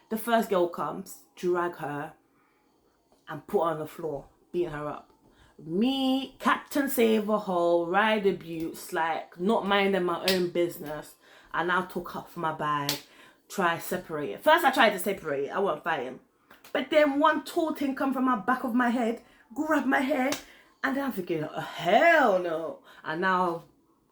The first girl comes, drag her, and put her on the floor, beating her up. Me, Captain Save a Hole, ride the buttes, like not minding my own business. I now took off my bag, try separate it. First I tried to separate it, I wasn't fighting. But then one tall thing come from my back of my head, grab my hair, and then I'm thinking, oh, hell no. And now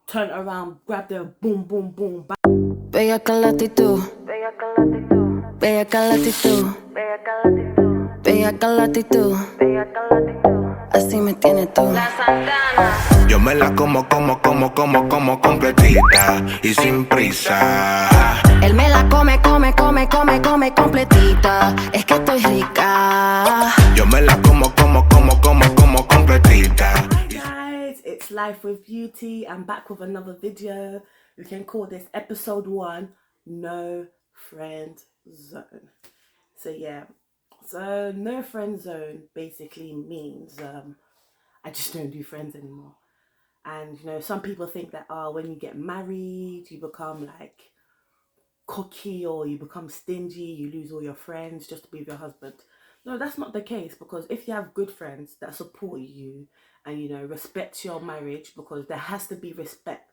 turn around, grab the boom, boom, boom, bang. Bella con la actitud, bella con la actitud, bella con la actitud, bella con la actitud, bella con la actitud, bella con la actitud. Así me tienes tú. La Santana. Yo me la como completita y sin prisa. Él me la come completita. Es que estoy rica. Yo me la como completita. Guys, it's Life with Beauty. I'm back with another video. We can call this episode 1, No Friend Zone. So yeah, so no friend zone basically means I just don't do friends anymore. And you know, some people think that when you get married, you become like cocky or you become stingy, you lose all your friends just to be with your husband. No, that's not the case, because if you have good friends that support you and you know respect your marriage, because there has to be respect.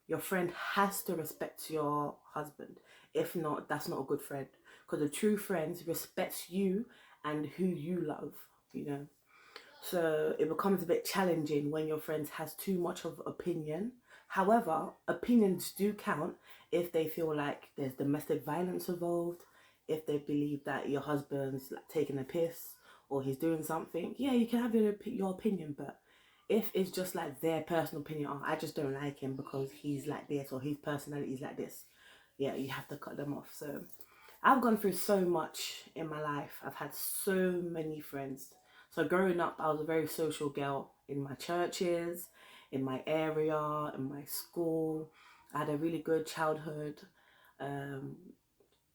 Your friend has to respect your husband. If not, that's not a good friend. Because a true friend respects you and who you love, you know. So it becomes a bit challenging when your friend has too much of opinion. However, opinions do count if they feel like there's domestic violence involved, if they believe that your husband's like taking a piss or he's doing something. Yeah, you can have your opinion, but if it's just like their personal opinion, I just don't like him because he's like this or his personality is like this, yeah, you have to cut them off. So I've gone through so much in my life. I've had so many friends. So growing up, I was a very social girl in my churches, in my area, in my school. I had a really good childhood,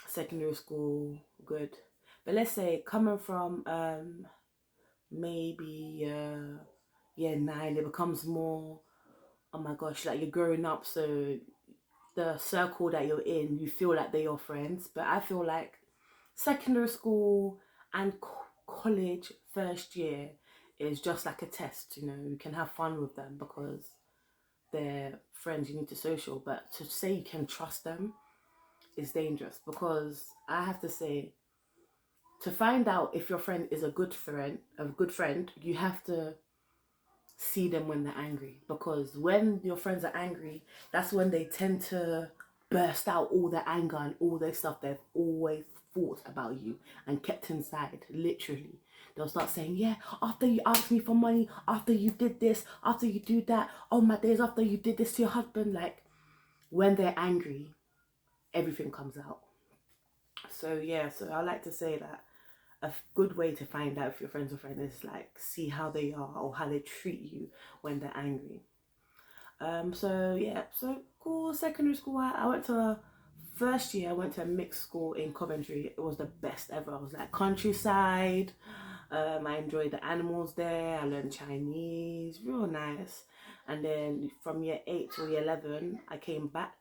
secondary school, good. But let's say coming from maybe year 9, it becomes more, oh my gosh, like you're growing up, so the circle that you're in, you feel like they're your friends. But I feel like secondary school and college first year is just like a test, you know. You can have fun with them because they're friends, you need to social, but to say you can trust them is dangerous, because I have to say, to find out if your friend is a good friend, you have to see them when they're angry, because when your friends are angry, that's when they tend to burst out all their anger and all their stuff they've always thought about you and kept inside. Literally, they'll start saying, yeah, after you asked me for money, after you did this, after you do that, oh my days, after you did this to your husband. Like, when they're angry, everything comes out. So yeah, so I like to say that a good way to find out if your friends or friend is like see how they are or how they treat you when they're angry. So yeah, so cool. Secondary school, I went to first year I went to a mixed school in Coventry. It was the best ever. I was like countryside. I enjoyed the animals there. I learned Chinese, real nice. And then from year 8 to year 11, I came back.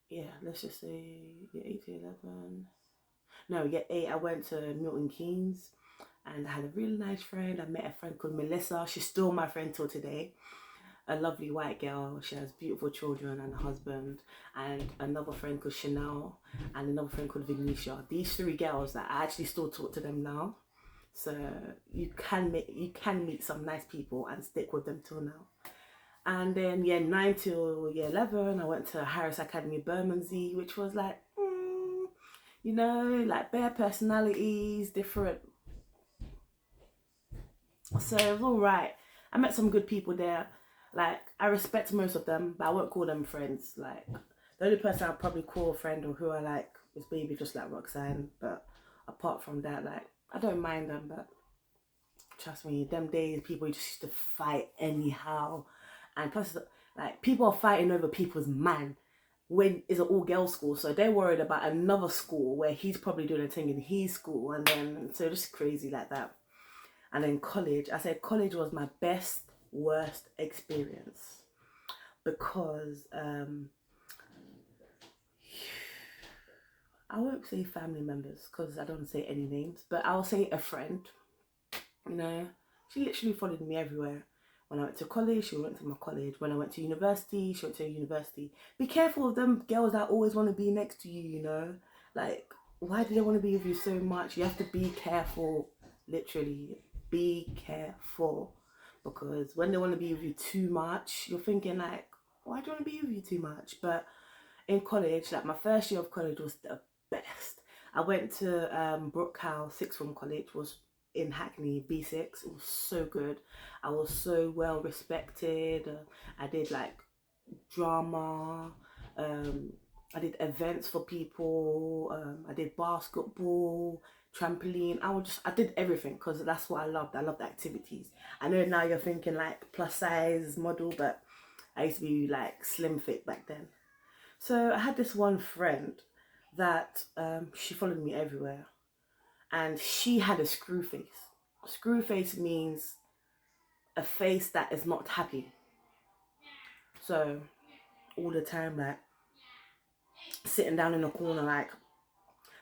Yeah, let's just say year 8 to 11. No, year 8, I went to Milton Keynes, and I had a really nice friend. I met a friend called Melissa. She's still my friend till today. A lovely white girl. She has beautiful children and a husband. And another friend called Chanel, and another friend called Vignetia. These 3 girls that I actually still talk to them now. So you can meet some nice people and stick with them till now. And then year 9 till year 11, I went to Harris Academy Bermondsey, which was like, you know, like bare personalities, different. So it was all right. I met some good people there. Like, I respect most of them, but I won't call them friends. Like, the only person I'd probably call a friend or who I like is maybe just like Roxanne. But apart from that, like, I don't mind them. But trust me, them days people just used to fight anyhow. And plus, like, people are fighting over people's man when it's an all-girls school, so they're worried about another school where he's probably doing a thing in his school, and then so just crazy like that. And then college, I said college was my best worst experience, because I won't say family members because I don't say any names, but I'll say a friend. You know, she literally followed me everywhere. When I went to college, she went to my college. When I went to university, she went to university. Be careful of them girls that always want to be next to you, you know? Like, why do they want to be with you so much? You have to be careful, literally. Be careful. Because when they want to be with you too much, you're thinking like, why do you want to be with you too much? But in college, like my first year of college was the best. I went to Brook House, sixth form college, was in Hackney, B6. It was so good. I was so well respected. I did like drama. I did events for people. I did basketball, trampoline. I did everything because that's what I loved. I loved activities. I know now you're thinking like plus size model, but I used to be like slim fit back then. So I had this one friend that she followed me everywhere, and she had a screw face. Screw face means a face that is not happy. So all the time, like sitting down in a corner, like.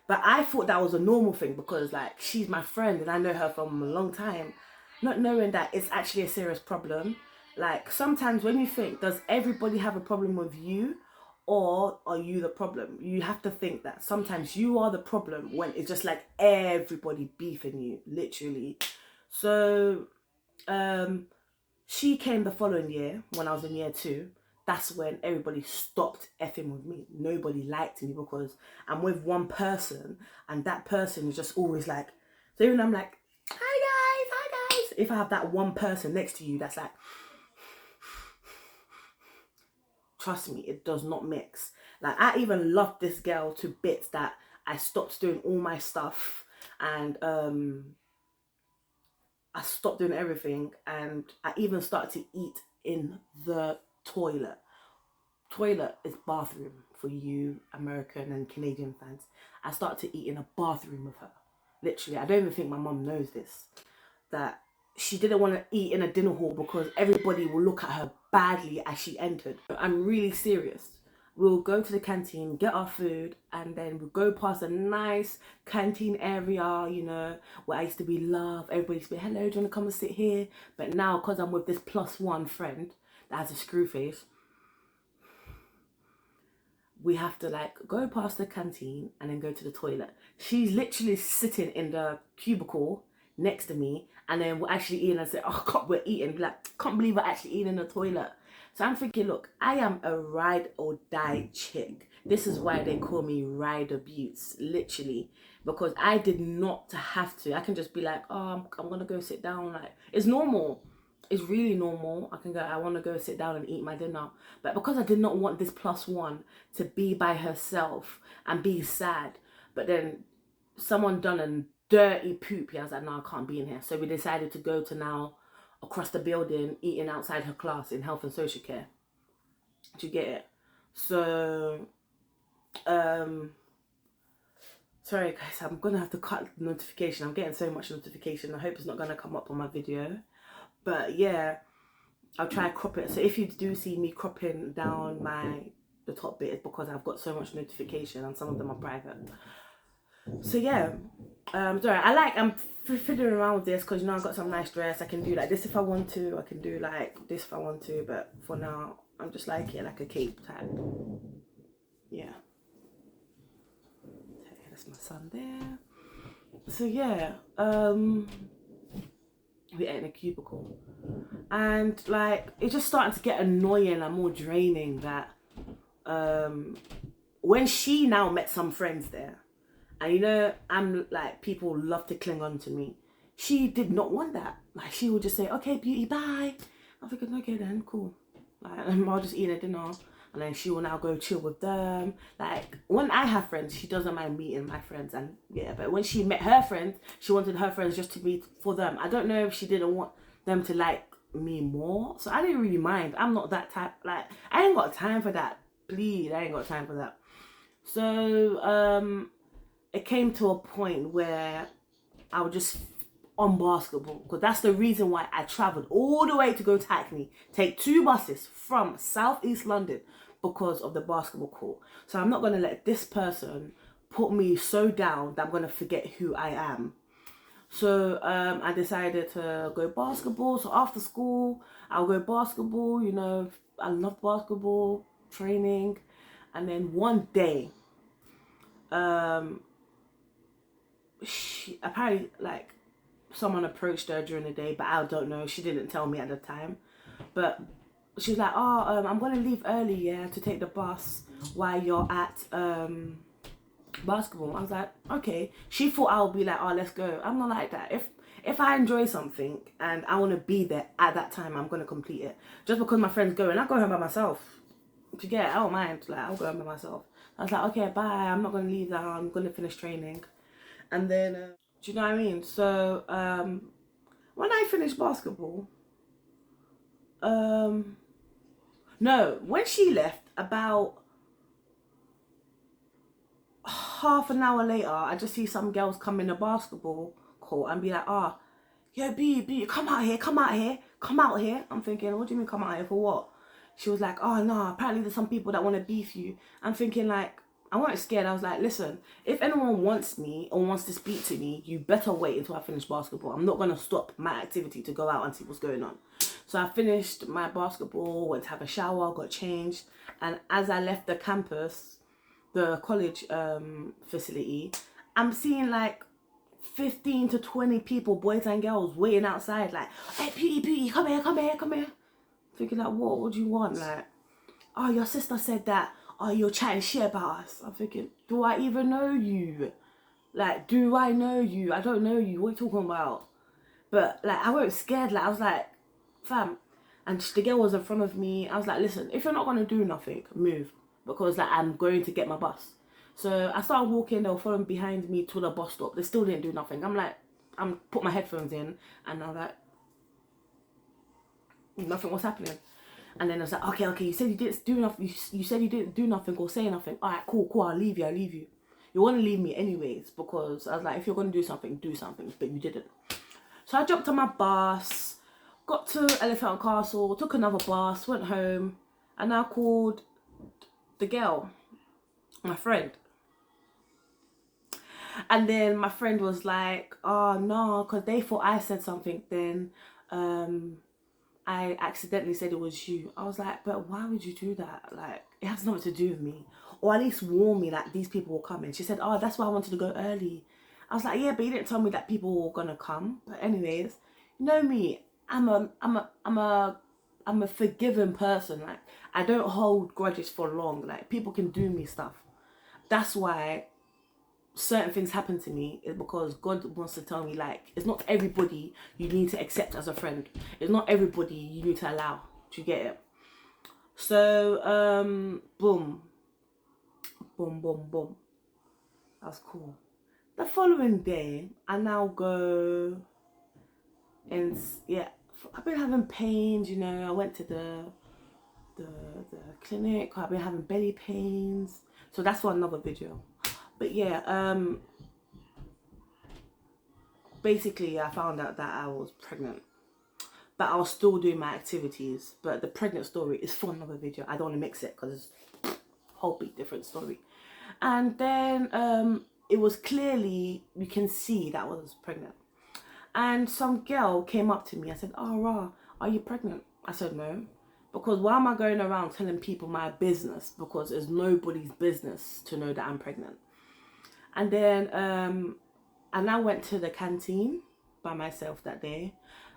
But I thought that was a normal thing because like she's my friend and I know her from a long time, not knowing that it's actually a serious problem. Like sometimes when you think, does everybody have a problem with you? Or are you the problem? You have to think that sometimes you are the problem when it's just like everybody beefing you, literally. So she came the following year when I was in year 2. That's when everybody stopped effing with me. Nobody liked me because I'm with one person and that person is just always like, so even I'm like, hi guys. If I have that one person next to you that's like, trust me, it does not mix. Like I even loved this girl to bits that I stopped doing all my stuff and I stopped doing everything and I even started to eat in the toilet. Toilet is bathroom for you American and Canadian fans. I started to eat in a bathroom with her. Literally, I don't even think my mum knows this. That she didn't want to eat in a dinner hall because everybody will look at her badly as she entered. I'm really serious. We'll go to the canteen, get our food, and then we'll go past a nice canteen area, you know, where I used to be loved. Everybody used to be, hello, do you want to come and sit here? But now, because I'm with this +1 friend that has a screw face, we have to like go past the canteen and then go to the toilet. She's literally sitting in the cubicle next to me, and then we're actually eating and say, oh, we're eating. Like, can't believe we're actually eating in the toilet. So I'm thinking, look, I am a ride or die chick. This is why they call me Rider Beauts, literally, because I did not have to. I can just be like, oh, I'm gonna go sit down. Like, it's normal. It's really normal. I can go, I want to go sit down and eat my dinner. But because I did not want this +1 to be by herself and be sad, but then someone done a dirty poop, I was like, no, I can't be in here. So we decided to go to now across the building, eating outside her class in health and social care. Do you get it? So, sorry guys, I'm gonna have to cut the notification. I'm getting so much notification. I hope it's not gonna come up on my video. But yeah, I'll try and crop it. So if you do see me cropping down the top bit, it's because I've got so much notification and some of them are private. So yeah, sorry, I'm fiddling around with this because you know I've got some nice dress. I can do like this if I want to. I can do like this if I want to. But for now, I'm just like it like a cape type. Yeah. Okay, that's my son there. So yeah, we ate in a cubicle, and like it's just starting to get annoying and more draining that when she now met some friends there, and you know I'm like, people love to cling on to me, she did not want that. Like she would just say, okay Beauty, bye. I'm thinking, okay then, cool. Like I'll just eat a dinner and then she will now go chill with them. Like when I have friends, she doesn't mind meeting my friends, and yeah, but when she met her friends, she wanted her friends just to be for them. I don't know if she didn't want them to like me more, so I didn't really mind. I'm not that type. Like I ain't got time for that. Please, I ain't got time for that. So it came to a point where I would just unbasketball, because that's the reason why I travelled all the way to go to Hackney, take 2 buses from South East London because of the basketball court. So I'm not going to let this person put me so down that I'm gonna forget who I am. So I decided to go basketball. So after school, I'll go basketball. You know, I love basketball training. And then one day, she apparently like someone approached her during the day, but I don't know. She didn't tell me at the time. But she was like, "Oh, I'm gonna leave early, yeah, to take the bus while you're at basketball." I was like, "Okay." She thought I would be like, "Oh, let's go." I'm not like that. If I enjoy something and I want to be there at that time, I'm gonna complete it. Just because my friends go, and I go home by myself. To get, I don't mind. Like, I'll go home by myself. I was like, "Okay, bye. I'm not gonna leave now. I'm gonna finish training." And then, do you know what I mean? So when I finished basketball, no, when she left, about half an hour later, I just see some girls come in the basketball court and be like, "Ah, oh, yo, B, come out here, come out here, come out here." I'm thinking, what do you mean come out here for what? She was like, "Oh no, apparently there's some people that want to beef you." I'm thinking like, I wasn't scared. I was like, listen, if anyone wants me or wants to speak to me, you better wait until I finish basketball. I'm not gonna stop my activity to go out and see what's going on. So I finished my basketball, went to have a shower, got changed, and as I left the campus, the college facility, I'm seeing like 15 to 20 people, boys and girls, waiting outside like, "Hey, Beauty, come here, come here, come here." Thinking like, what do you want? Like, "Oh, your sister said that, oh, you're chatting shit about us." I'm thinking, do I even know you? Like, do I know you? I don't know you. What are you talking about? But like, I wasn't scared. Like, I was like, fam. And the girl was in front of me. I was like, listen, if you're not gonna do nothing, move, because like I'm going to get my bus. So I started walking. They were following behind me to the bus stop. They still didn't do nothing. I'm like, I'm put my headphones in, and I'm like, nothing was happening. And then I was like, okay, you said you didn't do nothing. You said you didn't do nothing or say nothing. All right, cool. I'll leave you. You want to leave me anyways, because I was like, if you're gonna do something, but you didn't. So I jumped on my bus, got to Elephant and Castle, took another bus, went home, and I called the girl, my friend. And then my friend was like, "Oh no," because they thought I said something. Then I accidentally said it was you. I was like, "But why would you do that? Like, it has nothing to do with me. Or at least warn me that these people will come in." She said, "Oh, that's why I wanted to go early." I was like, "Yeah, but you didn't tell me that people were gonna come." But anyways, you know me, I'm a forgiving person. Like, I don't hold grudges for long. Like, people can do me stuff. That's why certain things happen to me, is because God wants to tell me, like, it's not everybody you need to accept as a friend. It's not everybody you need to allow. Do you get it? So boom. That's cool. The following day, I now go and yeah, I've been having pains, you know. I went to the clinic. I've been having belly pains. So that's for another video. But yeah, basically I found out that I was pregnant, but I was still doing my activities. But the pregnant story is for another video. I don't want to mix it because it's a whole big different story. And then it was clearly, you can see that I was pregnant. And some girl came up to me. I said, "Oh, Ra, are you pregnant?" I said, "No." Because why am I going around telling people my business? Because it's nobody's business to know that I'm pregnant. And then and I went to the canteen by myself that day.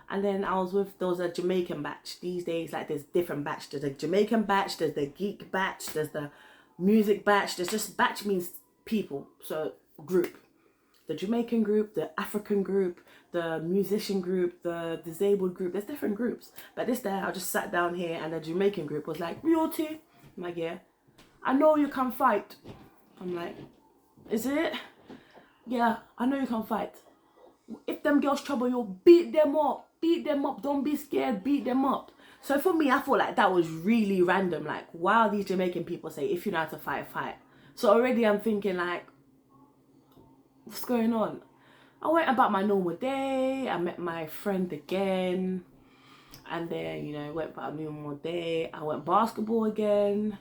And then there was a Jamaican batch. These days, like, there's different batch. There's a Jamaican batch, there's the geek batch, there's the music batch. There's just, batch means people, so group. The Jamaican group, the African group, the musician group, the disabled group. There's different groups. But this day, I just sat down here and the Jamaican group was like, "Beauty." I'm like, "Yeah, I know you can fight." I'm like, "Is it?" "Yeah, I know you can fight. If them girls trouble you, beat them up. Don't be scared, beat them up." So for me, I felt like that was really random. Like, why are these Jamaican people say, if you know how to fight, fight? So already I'm thinking like, what's going on? I went about my normal day. I met my friend again. And then, you know, went about a normal day. I went basketball again.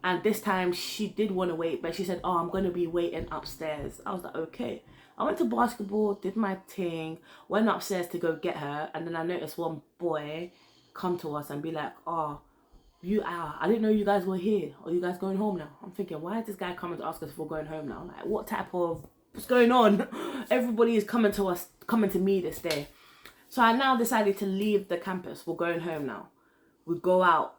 And this time she did want to wait, but she said, oh, I'm going to be waiting upstairs. I was like, okay. I went to basketball, did my thing, went upstairs to go get her. And then I noticed one boy come to us and be like, oh, I didn't know you guys were here. Are you guys going home now? I'm thinking, why is this guy coming to ask us if we're going home now? Like, what's going on? Everybody is coming to me this day. So I now decided to leave the campus. We're going home now. We go out.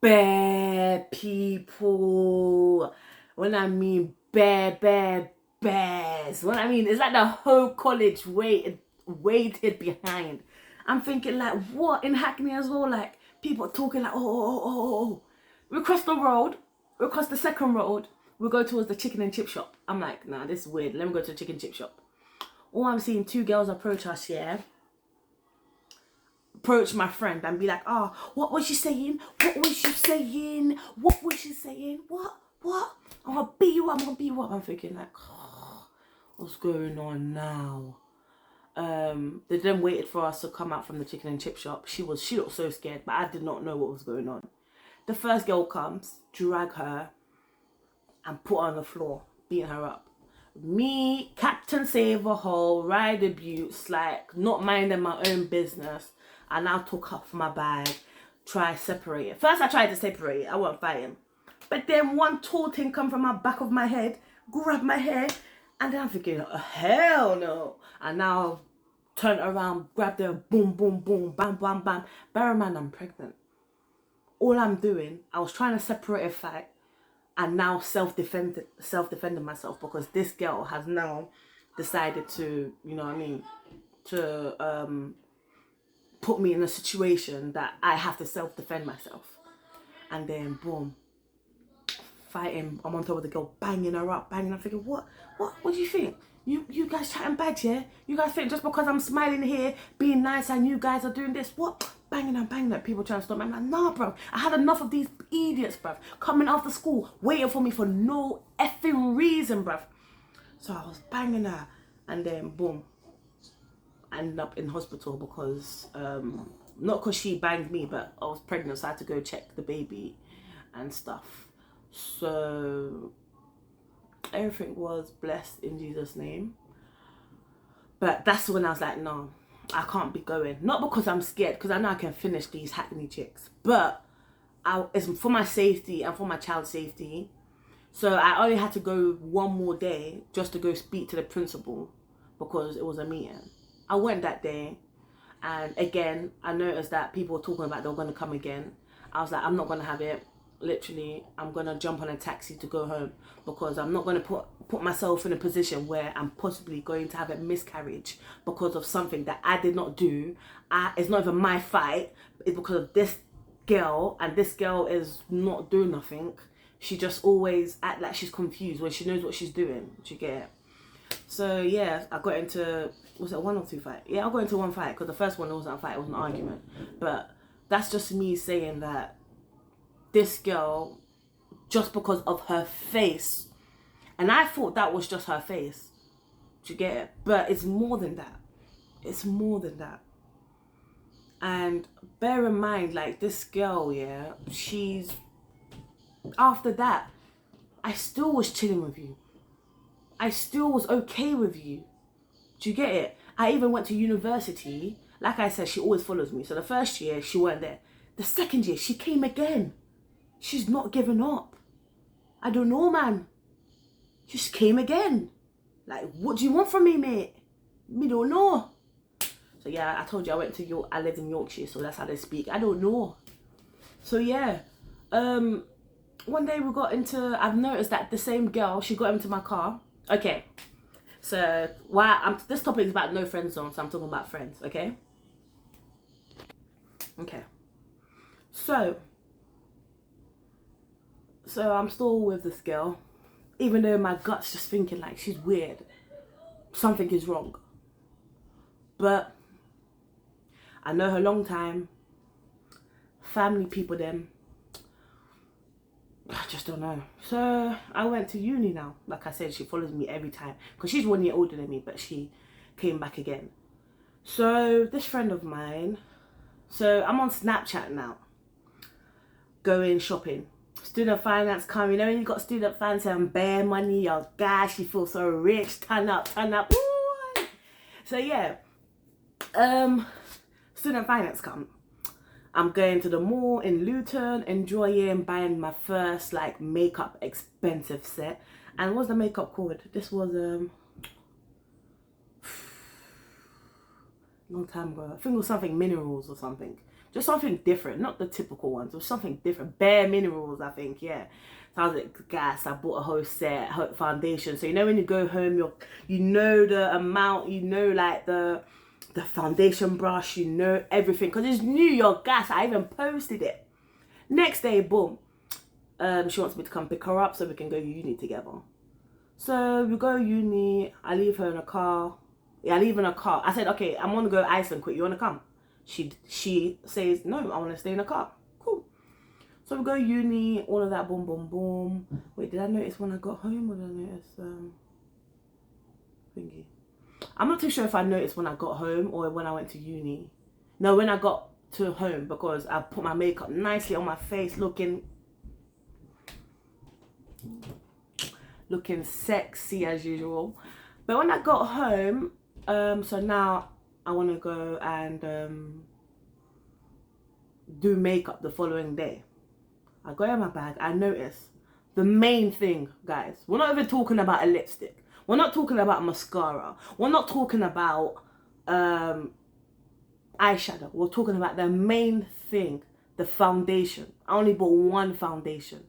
Bare people. When I mean bears. When I mean, it's like the whole college waited behind. I'm thinking like, what, in Hackney as well? Like, people talking like, oh. We cross the road. We cross the second road. We go towards the chicken and chip shop. I'm like, nah, this is weird. Let me go to the chicken and chip shop. All I'm seeing, 2 girls approach us, yeah. Approach my friend and be like, oh, what was she saying? What? I'm gonna beat you up. I'm thinking like, oh, what's going on now? They then waited for us to come out from the chicken and chip shop. She looked so scared, but I did not know what was going on. The first girl comes, drag her, and put her on the floor, beating her up. Me, Captain Save a Hole, Rider Buttes, like not minding my own business. I now took off my bag, try separate it. First I tried to separate it, I wasn't fighting. But then one tall thing come from my back of my head, grab my hair, and then I'm thinking, oh, hell no. And now turn around, grab the boom, boom, boom, bam, bam, bam. Bear in mind, I'm pregnant. All I'm doing, I was trying to separate a fight, and now self-defending myself, because this girl has now decided to, you know what I mean, to put me in a situation that I have to self-defend myself. And then boom, fighting. I'm on top of the girl, banging her up, I'm thinking, what do you think? You guys chatting bad, yeah? You guys think just because I'm smiling here, being nice, and you guys are doing this, what? Banging her, people trying to stop me. I'm like, nah, bro. I had enough of these idiots, bruv, coming after school, waiting for me for no effing reason, bruv. So I was banging her, and then boom, I ended up in hospital because, not because she banged me, but I was pregnant, so I had to go check the baby and stuff. So everything was blessed in Jesus' name. But that's when I was like, no, I can't be going. Not because I'm scared, because I know I can finish these Hackney chicks, but it's for my safety and for my child's safety. So I only had to go one more day just to go speak to the principal, because it was a meeting. I went that day, and again, I noticed that people were talking about they were going to come again. I was like, I'm not going to have it. Literally, I'm going to jump on a taxi to go home, because I'm not going to put myself in a position where I'm possibly going to have a miscarriage because of something that I did not do. It's not even my fight. It's because of this girl, and this girl is not doing nothing. She just always act like she's confused when she knows what she's doing. Do you get it? So yeah, I got into, was it 1 or 2 fight? Yeah, I got into 1 fight, because the first one wasn't a fight, it was an argument. But that's just me saying that this girl, just because of her face, and I thought that was just her face. Do you get it? But it's more than that. It's more than that. And bear in mind, like, this girl, yeah, after that, I still was chilling with you. I still was okay with you. Do you get it? I even went to university. Like I said, she always follows me. So the first year, she weren't there. The second year, she came again. She's not giving up. I don't know, man. She just came again. Like, what do you want from me, mate? Me don't know. So yeah, I told you I went to York. I lived in Yorkshire, so that's how they speak. I don't know. So yeah, one day I've noticed that the same girl, she got into my car. Okay, so this topic is about no friend zone, so I'm talking about friends. Okay. So I'm still with this girl, even though my gut's just thinking like she's weird, something is wrong. But I know her long time, family people them, I just don't know. So I went to uni now. Like I said, she follows me every time, because she's 1 year older than me, but she came back again. So this friend of mine, so I'm on Snapchat now, going shopping. student finance come. You know when you got student finance and bare money, your gosh, you feel so rich. Turn up. Ooh. So yeah, student finance come. I'm going to the mall in Luton, enjoying buying my first like makeup expensive set. And what's the makeup called? This was long time ago. I think it was something minerals or something. Just something different, not the typical ones. It was something different. Bare minerals, I think, yeah. So I was like, gas, I bought a whole set, whole foundation. So you know when you go home, you know the amount, you know like the foundation brush, you know everything. Because it's New York gas. I even posted it. Next day, boom. She wants me to come pick her up so we can go uni together. So we go uni, I leave her in a car. Yeah, I leave in a car. I said, okay, I'm gonna go Iceland quick. You wanna come? She says, no, I wanna stay in a car. Cool. So we go uni, all of that, boom, boom, boom. Wait, did I notice when I got home or did I notice thingy? I'm not too sure if I noticed when I got home or when I went to uni. No, when I got to home, because I put my makeup nicely on my face, looking sexy as usual. But when I got home, so now I want to go and do makeup the following day. I go in my bag, I notice the main thing, guys. We're not even talking about a lipstick. We're not talking about mascara. We're not talking about eyeshadow. We're talking about the main thing, the foundation. I only bought one foundation.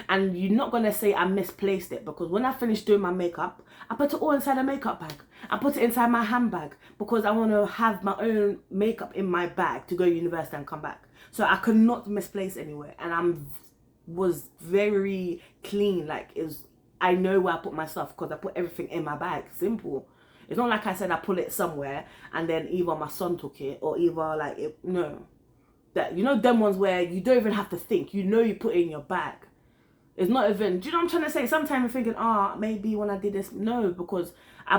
And you're not going to say I misplaced it, because when I finished doing my makeup, I put it all inside a makeup bag. I put it inside my handbag because I want to have my own makeup in my bag to go to university and come back. So I could not misplace anywhere. And I was very clean. Like, I know where I put my stuff because I put everything in my bag. Simple. It's not like I said I put it somewhere and then either my son took it or either like it. No. That, you know, them ones where you don't even have to think. You know you put it in your bag. It's not even, do you know what I'm trying to say? Sometimes I'm thinking, maybe when I did this. No, because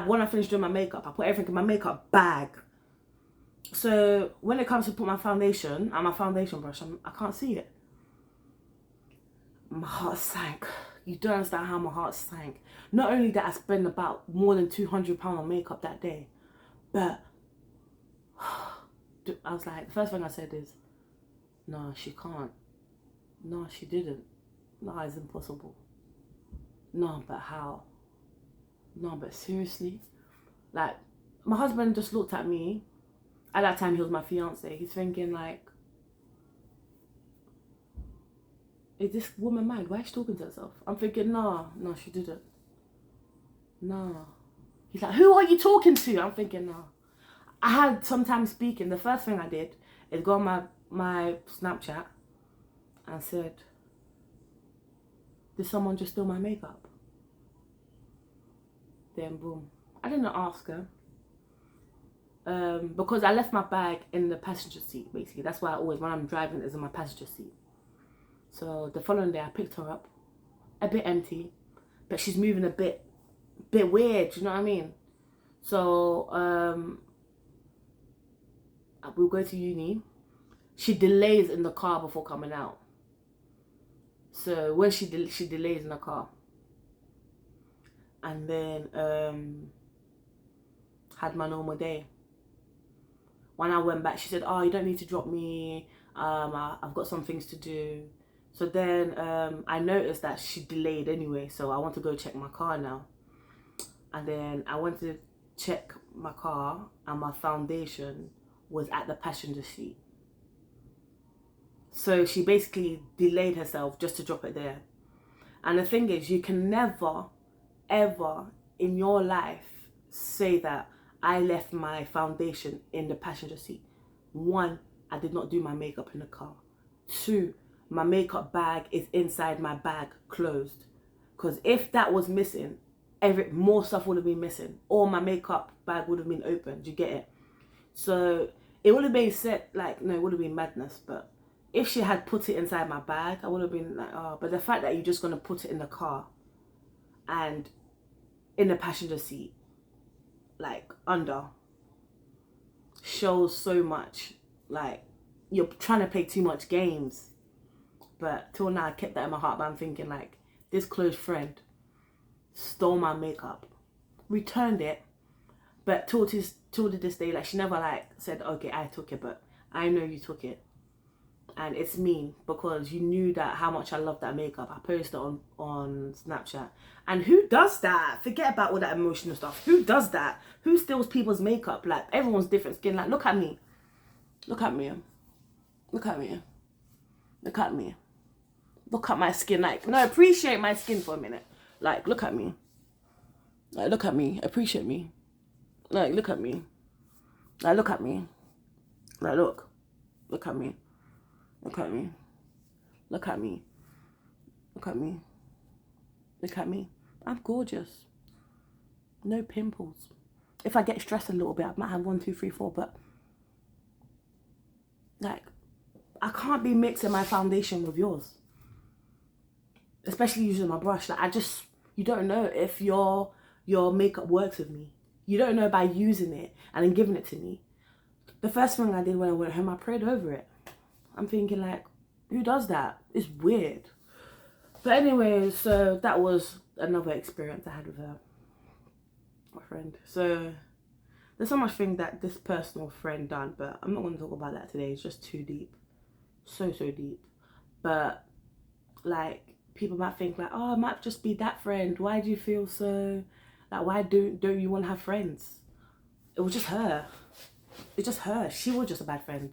when I finished doing my makeup, I put everything in my makeup bag. So when it comes to put my foundation and my foundation brush, I can't see it. My heart sank. You don't understand how my heart sank. Not only that I spent about more than £200 on makeup that day, but I was like, the first thing I said is, no, she can't. No, she didn't. No, it's impossible. No, but how? No, but seriously? Like, my husband just looked at me. At that time, he was my fiance. He's thinking like, is this woman mad? Why is she talking to herself? I'm thinking, no, she didn't. No. He's like, who are you talking to? I'm thinking, no. I had some time speaking. The first thing I did is go on my Snapchat and said, did someone just steal my makeup? Then boom. I didn't ask her. Because I left my bag in the passenger seat, basically. That's why I always, when I'm driving, is in my passenger seat. So the following day I picked her up, a bit empty, but she's moving a bit weird, you know what I mean? So we'll go to uni. She delays in the car before coming out. So when she delays in the car, and then had my normal day. When I went back, she said, "Oh, you don't need to drop me. I've got some things to do." So then I noticed that she delayed anyway. So I want to go check my car now. And then I went to check my car, and my foundation was at the passenger seat. So she basically delayed herself just to drop it there. And the thing is, you can never, ever in your life say that I left my foundation in the passenger seat. 1, I did not do my makeup in the car. 2, my makeup bag is inside my bag closed. Because if that was missing, more stuff would have been missing. Or my makeup bag would have been open. Do you get it? So it would have been set, like, no, it would have been madness. But if she had put it inside my bag, I would have been like, oh. But the fact that you're just going to put it in the car and in the passenger seat, like under, shows so much. Like, you're trying to play too much games. But till now, I kept that in my heart. But I'm thinking like, this close friend stole my makeup, returned it, but till to this day, like, she never like said, okay, I took it, but I know you took it. And it's mean because you knew that how much I love that makeup. I posted it on Snapchat. And who does that? Forget about all that emotional stuff. Who does that? Who steals people's makeup? Like, everyone's different skin. Like, look at me. Look at me. Look at me. Look at me. Look at my skin. Like, no, appreciate my skin for a minute. Like, look at me. Like, look at me. Appreciate me. Like, look at me. Like, look at me. Like, look. Look at me. Look at me. Look at me. Look at me. Look at me. I'm gorgeous. No pimples. If I get stressed a little bit, I might have 1, 2, 3, 4, but like, I can't be mixing my foundation with yours. Especially using my brush. Like, you don't know if your makeup works with me. You don't know by using it and then giving it to me. The first thing I did when I went home, I prayed over it. I'm thinking like, who does that? It's weird. But anyway, so that was another experience I had with my friend. So there's so much thing that this personal friend done, but I'm not going to talk about that today. It's just too deep. So deep. But like, people might think like, oh, it might just be that friend. Why do you feel so, like, why don't you want to have friends? It was just her. It's just her. She was just a bad friend.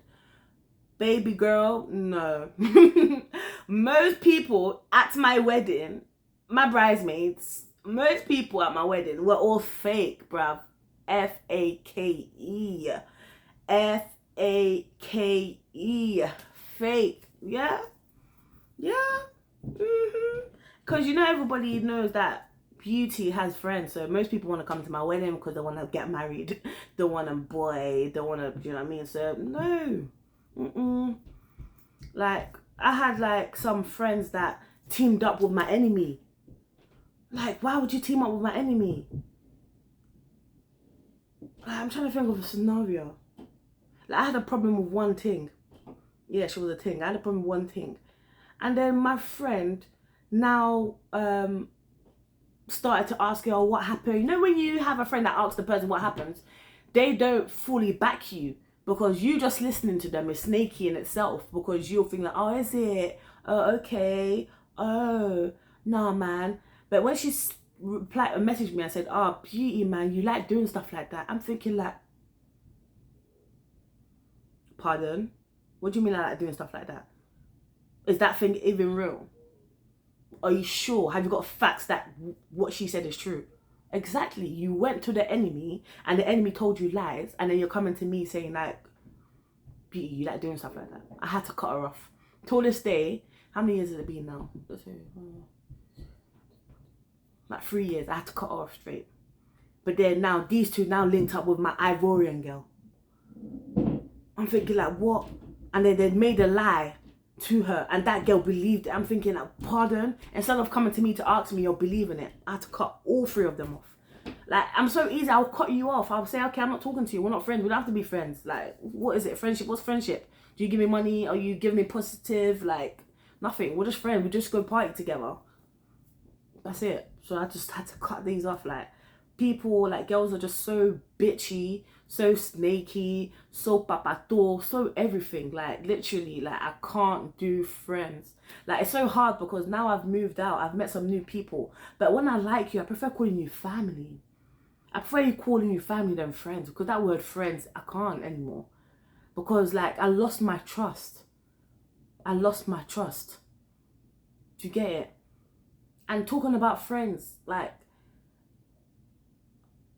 Baby girl, no. Most people at my wedding, my bridesmaids, most people at my wedding were all fake, bruv. F-A-K-E. F-A-K-E. Fake. Yeah? Yeah? Because you know, everybody knows that Beauty has friends. So most people want to come to my wedding because they want to get married. They want a boy. They want to, you know what I mean? So, no. Like, I had like some friends that teamed up with my enemy. Like, why would you team up with my enemy? Like, I'm trying to think of a scenario. Like, I had a problem with one thing. Yeah, she was a thing. I had a problem with one thing. And then my friend now started to ask her, oh, what happened? You know, when you have a friend that asks the person what happens, they don't fully back you. Because you just listening to them is snaky in itself. Because you'll think like, oh, is it? Oh, okay. Oh, nah, man. But when she messaged me and said, oh, Beauty, man, you like doing stuff like that. I'm thinking like, pardon? What do you mean I like doing stuff like that? Is that thing even real? Are you sure? Have you got facts that what she said is true? Exactly. You went to the enemy and the enemy told you lies, and then you're coming to me saying like, Beauty, you like doing stuff like that. I had to cut her off. Till this day, how many years has it been now? Like 3 years. I had to cut her off straight. But then now, these two now linked up with my Ivorian girl. I'm thinking like, what? And then they made a lie to her, and that girl believed it. I'm thinking like, pardon? Instead of coming to me to ask me, you're believing it. I had to cut all 3 of them off. Like, I'm so easy. I'll cut you off. I'll say, okay, I'm not talking to you. We're not friends. We don't have to be friends. Like, what is it? Friendship? What's friendship? Do you give me money? Or you give me positive? Like, nothing. We're just friends. We just go party together. That's it. So I just had to cut these off. Like, people, like, girls are just so bitchy, so snaky, so papato, so everything. Like, literally, like, I can't do friends. Like, it's so hard because now I've moved out. I've met some new people. But when I like you, I prefer calling you family. I prefer you calling you family than friends, because that word friends, I can't anymore. Because, like, I lost my trust. I lost my trust. Do you get it? And talking about friends, like,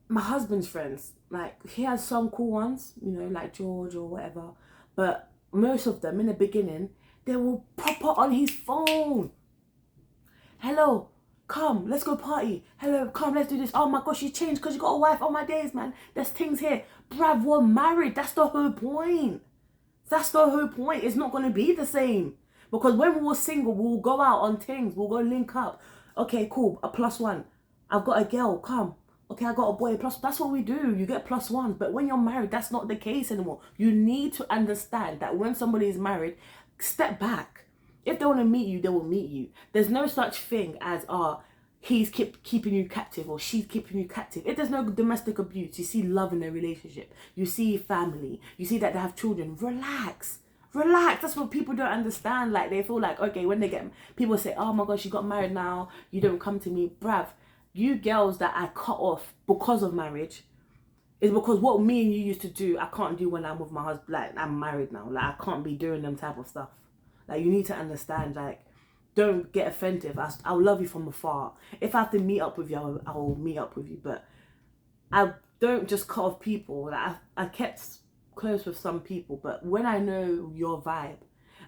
my husband's friends, like, he has some cool ones, you know, like George or whatever. But most of them, in the beginning, they were proper on his phone. Hello. Come, let's go party. Hello, come, let's do this. Oh my gosh, you changed because you got a wife. Oh my days, man. There's things here. Bruv, we're married. That's the whole point. That's the whole point. It's not going to be the same. Because when we were single, we'll go out on things. We'll go link up. Okay, cool. A +1. I've got a girl. Come. Okay, I got a boy. Plus, that's what we do. You get +1s. But when you're married, that's not the case anymore. You need to understand that when somebody is married, step back. If they want to meet you, they will meet you. There's no such thing as, he's keeping you captive or she's keeping you captive. If there's no domestic abuse, you see love in their relationship. You see family. You see that they have children. Relax. Relax. That's what people don't understand. Like, they feel like, okay, when they get, people say, oh my gosh, you got married now, you don't come to me. Bruv, you girls that I cut off because of marriage is because what me and you used to do, I can't do when I'm with my husband. Like, I'm married now. Like, I can't be doing them type of stuff. Like, you need to understand, like, don't get offended. I'll love you from afar. If I have to meet up with you, I'll meet up with you. But I don't just cut off people. Like, I kept close with some people, but when I know your vibe,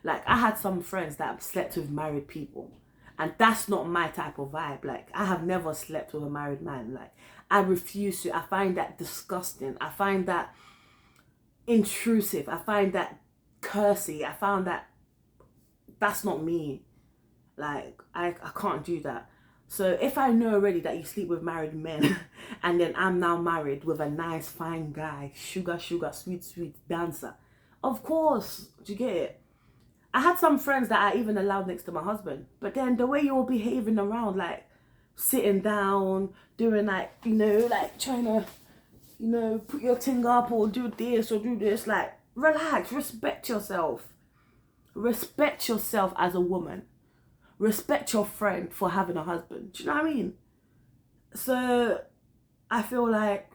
like, I had some friends that slept with married people, and that's not my type of vibe. Like, I have never slept with a married man. Like, I refuse to. I find that disgusting. I find that intrusive. I find that cursy. I found that that's not me. Like, I can't do that. So if I know already that you sleep with married men and then I'm now married with a nice fine guy, sugar, sweet dancer, of course, do you get it? I had some friends that I even allowed next to my husband, but then the way you're behaving around, like sitting down, doing like, you know, like trying to, you know, put your thing up or do this, like, relax, respect yourself. Respect yourself as a woman. Respect your friend for having a husband. Do you know what I mean? So I feel like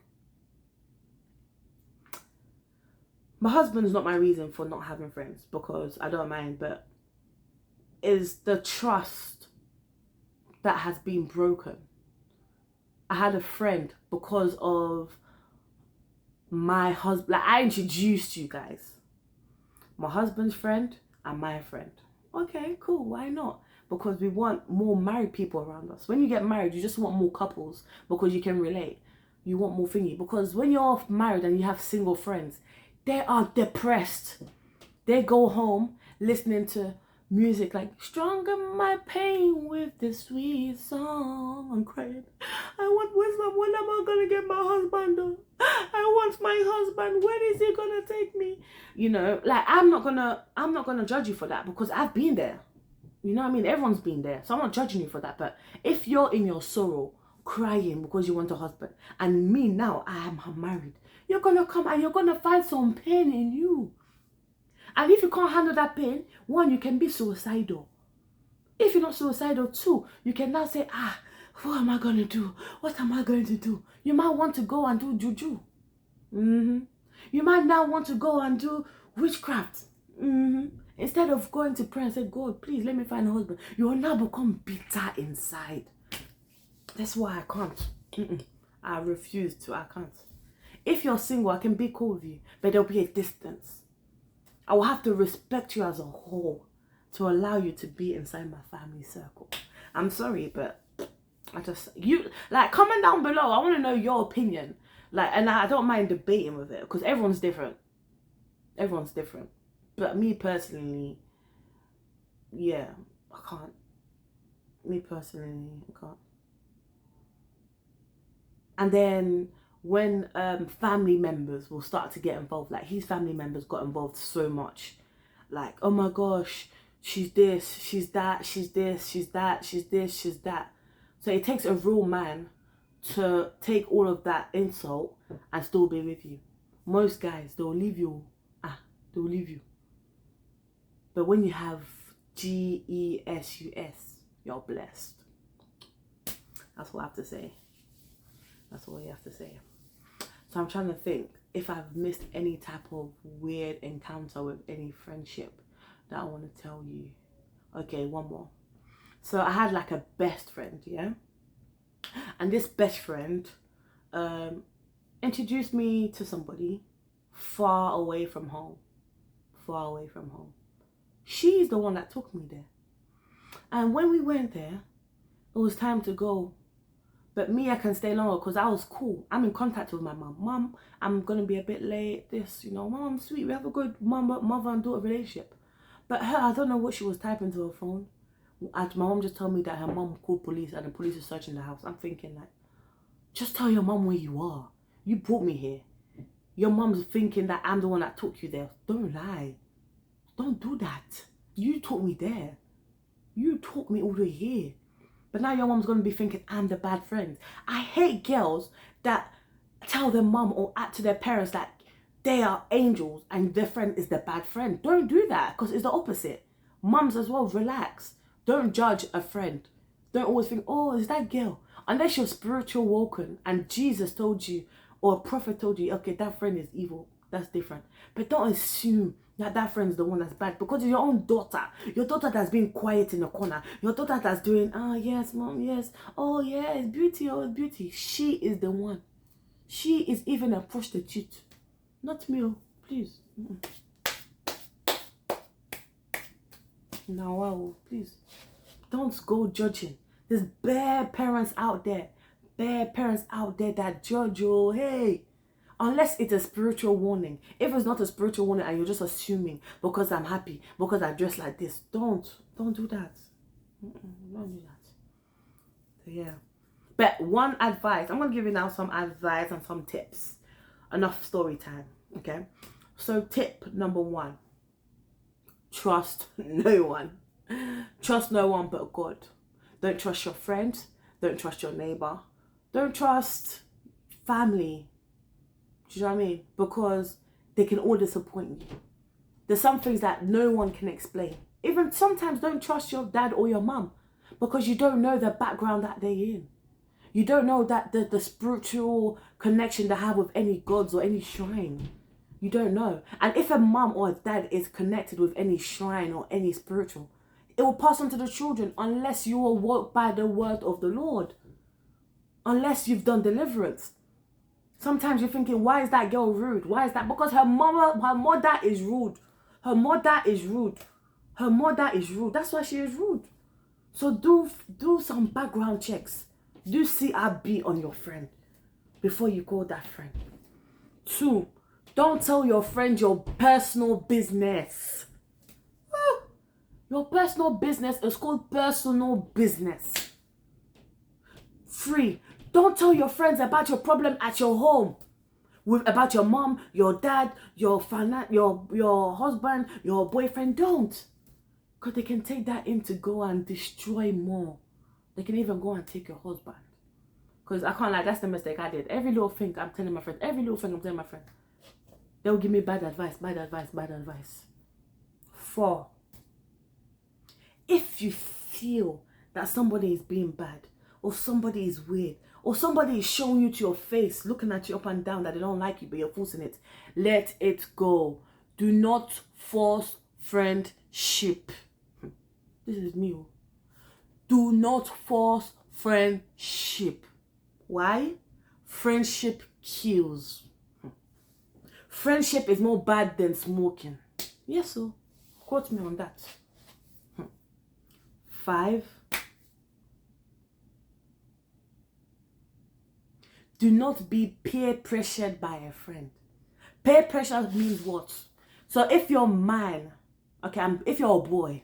my husband is not my reason for not having friends, because I don't mind, but is the trust that has been broken. I had a friend because of my husband. Like, I introduced you guys. My husband's friend and my friend. Okay, cool, why not? Because we want more married people around us. When you get married, you just want more couples because you can relate. You want more thingy. Because when you're married and you have single friends, they are depressed. They go home listening to music like, stronger my pain with this sweet song. I'm crying. I want wisdom. When am I gonna get my husband? I want my husband. When is he gonna take me? You know, like, I'm not gonna judge you for that, because I've been there. You know what I mean? Everyone's been there. So I'm not judging you for that. But if you're in your sorrow, crying because you want a husband, and me now, I am married, you're gonna come and you're gonna find some pain in you. And if you can't handle that pain, one, you can be suicidal. If you're not suicidal, two, you can now say, what am I going to do? What am I going to do? You might want to go and do juju. You might now want to go and do witchcraft. Instead of going to pray and say, God, please let me find a husband. You will now become bitter inside. That's why I can't. I refuse to. I can't. If you're single, I can be cool with you, but there'll be a distance. I will have to respect you as a whole to allow you to be inside my family circle. I'm sorry, but comment down below. I want to know your opinion. Like, and I don't mind debating with it, because everyone's different. Everyone's different. But me personally, yeah, I can't. Me personally, I can't. And then when family members will start to get involved, like his family members got involved so much, like, oh my gosh, she's this, she's that, she's this, she's that, she's this, she's that. So it takes a real man to take all of that insult and still be with you. Most guys, they'll leave you. They'll leave you. But when you have GESUS, you're blessed. That's what I have to say. That's all you have to say. So I'm trying to think if I've missed any type of weird encounter with any friendship that I want to tell you. Okay, one more. So I had like a best friend, yeah? And this best friend introduced me to somebody far away from home. Far away from home. She's the one that took me there. And when we went there, it was time to go. But me, I can stay longer because I was cool. I'm in contact with my mum. Mum, I'm going to be a bit late. This, you know, mum, sweet. We have a good mother and daughter relationship. But her, I don't know what she was typing to her phone. My mum just told me that her mum called police and the police is searching the house. I'm thinking, like, just tell your mum where you are. You brought me here. Your mum's thinking that I'm the one that took you there. Don't lie. Don't do that. You took me there. You taught me all the year. But now your mom's going to be thinking I'm the bad friend. I hate girls that tell their mom or act to their parents that they are angels and their friend is the bad friend. Don't do that, because it's the opposite. Mums as well, relax. Don't judge a friend. Don't always think, oh, is that girl? Unless you're spiritual woken and Jesus told you or a prophet told you, okay, that friend is evil. That's different. But don't assume that that friend's the one that's bad, because it's your own daughter. Your daughter that's being quiet in the corner. Your daughter that's doing, oh, yes, mom, yes. Oh, yeah, it's Beauty, oh, it's Beauty. She is the one. She is even a prostitute. Not me, oh, please. No, wow, please. Don't go judging. There's bare parents out there. Bare parents out there that judge you. Hey. Unless it's a spiritual warning. If it's not a spiritual warning and you're just assuming because I'm happy, because I dress like this, don't do that. Don't do that. So yeah. But one advice, I'm going to give you now some advice and some tips. Enough story time, okay? So tip number 1, trust no one. Trust no one but God. Don't trust your friend. Don't trust your neighbor. Don't trust family. Do you know what I mean? Because they can all disappoint you. There's some things that no one can explain. Even sometimes don't trust your dad or your mum, because you don't know the background that they're in. You don't know that the spiritual connection they have with any gods or any shrine. You don't know. And if a mum or a dad is connected with any shrine or any spiritual, it will pass on to the children unless you will walk by the word of the Lord. Unless you've done deliverance. Sometimes you're thinking, why is that girl rude? Why is that? Because her mother is rude. Her mother is rude. Her mother is rude. That's why she is rude. So do some background checks. Do CRB on your friend before you call that friend. 2, don't tell your friend your personal business. Your personal business is called personal business. 3, don't tell your friends about your problem at your home. About your mom, your dad, your husband, your boyfriend. Don't. Because they can take that in to go and destroy more. They can even go and take your husband. Because I can't lie, that's the mistake I did. Every little thing I'm telling my friend. Every little thing I'm telling my friend. They'll give me bad advice, bad advice, bad advice. 4, if you feel that somebody is being bad, or somebody is weird, or somebody is showing you to your face, looking at you up and down that they don't like you, but you're forcing it, let it go. Do not force friendship. This is me. Do not force friendship. Why? Friendship kills. Friendship is more bad than smoking. Yes, so quote me on that. 5, do not be peer pressured by a friend. Peer pressure means what? So if you're man, okay, if you're a boy,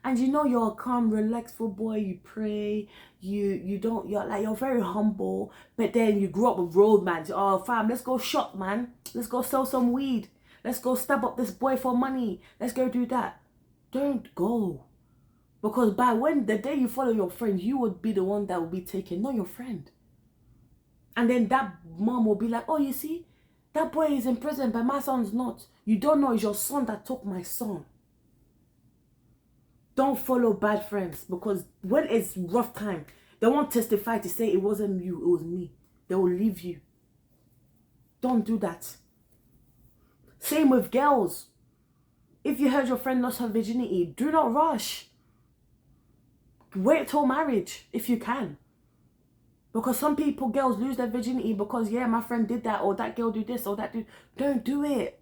and you know you're a calm, relaxful boy, you pray, you're very humble, but then you grew up with road man. Oh fam, let's go shop, man. Let's go sell some weed. Let's go stab up this boy for money. Let's go do that. Don't go. Because by the day you follow your friend, you would be the one that will be taken, not your friend. And then that mom will be like, oh, you see, that boy is in prison, but my son's not. You don't know it's your son that took my son. Don't follow bad friends, because when it's rough time, they won't testify to say it wasn't you, it was me. They will leave you. Don't do that. Same with girls. If you heard your friend lost her virginity, do not rush. Wait till marriage if you can. Because some girls lose their virginity because, yeah, my friend did that, or that girl did this, or that did. Don't do it.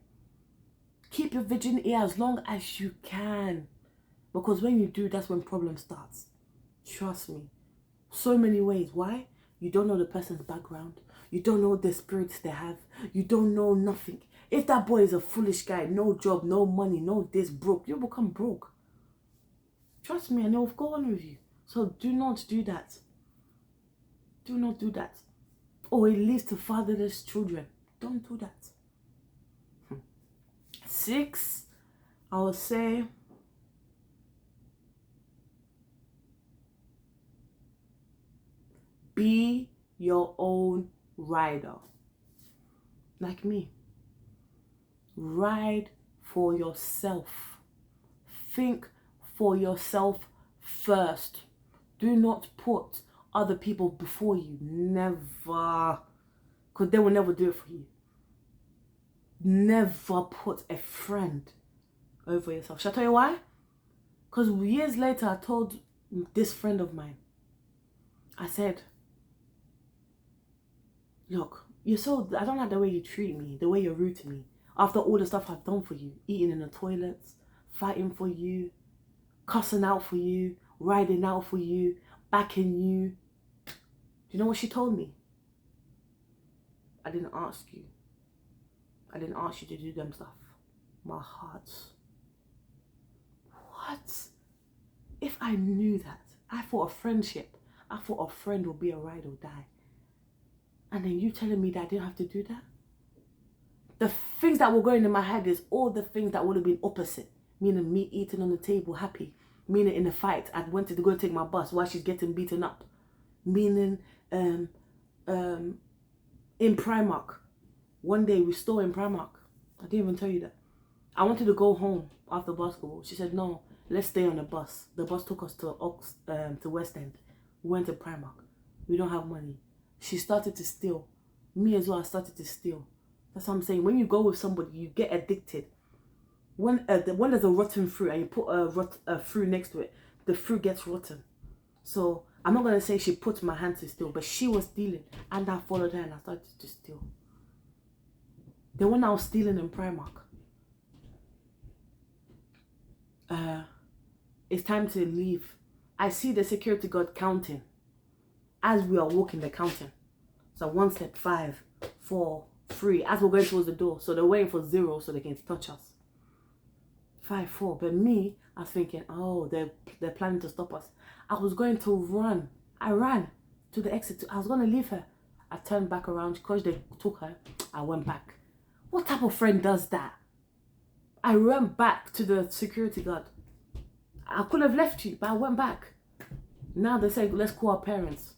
Keep your virginity as long as you can. Because when you do, that's when problem starts. Trust me. So many ways. Why? You don't know the person's background. You don't know the spirits they have. You don't know nothing. If that boy is a foolish guy, no job, no money, no this, broke, you'll become broke. Trust me, and it will go on with you. So do not do that. Do not do that. Or it leads to fatherless children. Don't do that. 6, I would say, Be your own rider. Like me. Ride for yourself. Think for yourself first. Do not put other people before you. Never. Because they will never do it for you. Never put a friend over yourself. Shall I tell you why? Because years later, I told this friend of mine, I said, look, I don't like the way you treat me, the way you're rude to me. After all the stuff I've done for you, eating in the toilets, fighting for you, cussing out for you, riding out for you, backing you. Do you know what she told me? I didn't ask you. I didn't ask you to do them stuff. My heart. What? If I knew that, I thought a friendship, I thought a friend would be a ride or die. And then you telling me that I didn't have to do that? The things that were going in my head is all the things that would have been opposite. Meaning me eating on the table happy. Meaning in a fight, I wanted to go take my bus while she's getting beaten up. Meaning in Primark. One day we stole in Primark. I didn't even tell you that. I wanted to go home after basketball. She said, no, let's stay on the bus. The bus took us to West End. We went to Primark. We don't have money. She started to steal. Me as well, I started to steal. That's what I'm saying. When you go with somebody, you get addicted. When there's a rotten fruit and you put a fruit next to it, the fruit gets rotten. So I'm not going to say she put my hand to steal, but she was stealing. And I followed her and I started to steal. The one I was stealing in Primark. It's time to leave. I see the security guard counting. As we are walking, they're counting. So 1 step, 5, 4, 3. As we're going towards the door. So they're waiting for 0 so they can touch us. 5, 4. But me, I was thinking, oh, they're planning to stop us. I was going to run. I ran to the exit. I was going to leave her. I turned back around because they took her. I went back. What type of friend does that? I went back to the security guard. I could have left you, but I went back. Now they say, let's call our parents.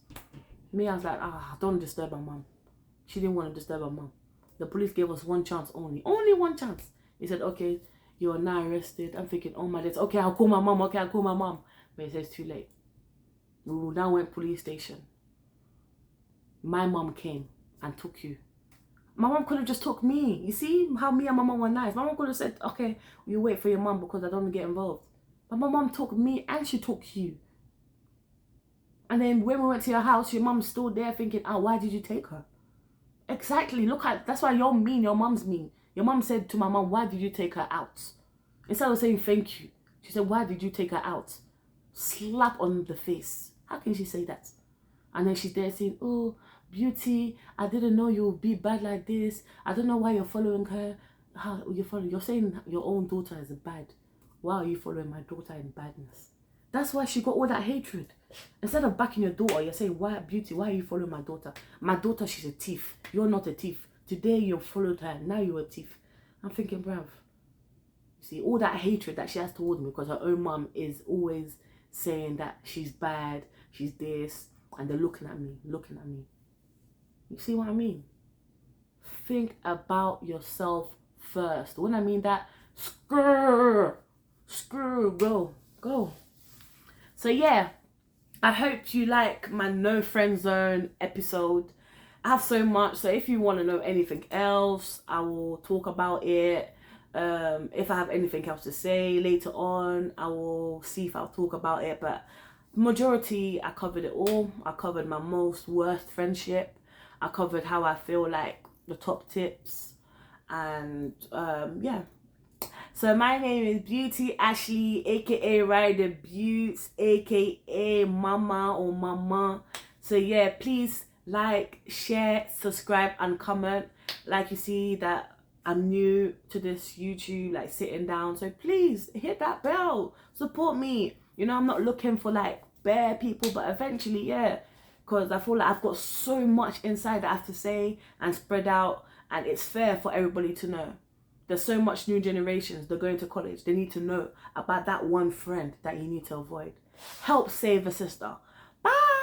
Me, I was like, don't disturb my mom. She didn't want to disturb her mom. The police gave us one chance only. Only one chance. He said, okay, you are now arrested. I'm thinking, oh my days. Okay, I'll call my mom. Okay, I'll call my mom. But he says, too late. We now went police station. My mom came and took you. My mom could have just took me. You see how me and my mom were nice. My mom could have said, okay, you wait for your mom because I don't want to get involved. But my mom took me and she took you. And then when we went to your house, your mom's still there thinking, why did you take her? Exactly. Look at, that's why you're mean. Your mom's mean. Your mom said to my mom, why did you take her out? Instead of saying thank you, she said, why did you take her out? Slap on the face. How can she say that? And then she's there saying, oh, Beauty, I didn't know you would be bad like this. I don't know why you're following her. You're saying your own daughter is bad. Why are you following my daughter in badness? That's why she got all that hatred. Instead of backing your daughter, you're saying, why, Beauty, why are you following my daughter? My daughter, she's a thief. You're not a thief. Today you followed her. Now you're a thief. I'm thinking, bruv. You see, all that hatred that she has towards me because her own mom is always saying that she's bad, she's this, and they're looking at me. You see what I mean? Think about yourself first. When I mean that, go. So yeah, I hope you like my no friend zone episode. I have so much, so if you want to know anything else, I will talk about it. If I have anything else to say later on, I will see if I'll talk about it. But majority, I covered it all. I covered my most worst friendship. I covered how I feel, like the top tips, and yeah. So my name is Beauty Ashley, aka Rider Beauts, aka Mama or Mama. So yeah, please like, share, subscribe, and comment. Like, you see that I'm new to this YouTube, like sitting down. So please hit that bell, support me. You know, I'm not looking for like bare people, but eventually, yeah. Because I feel like I've got so much inside that I have to say and spread out, and it's fair for everybody to know. There's so much new generations, they're going to college. They need to know about that one friend that you need to avoid. Help save a sister. Bye!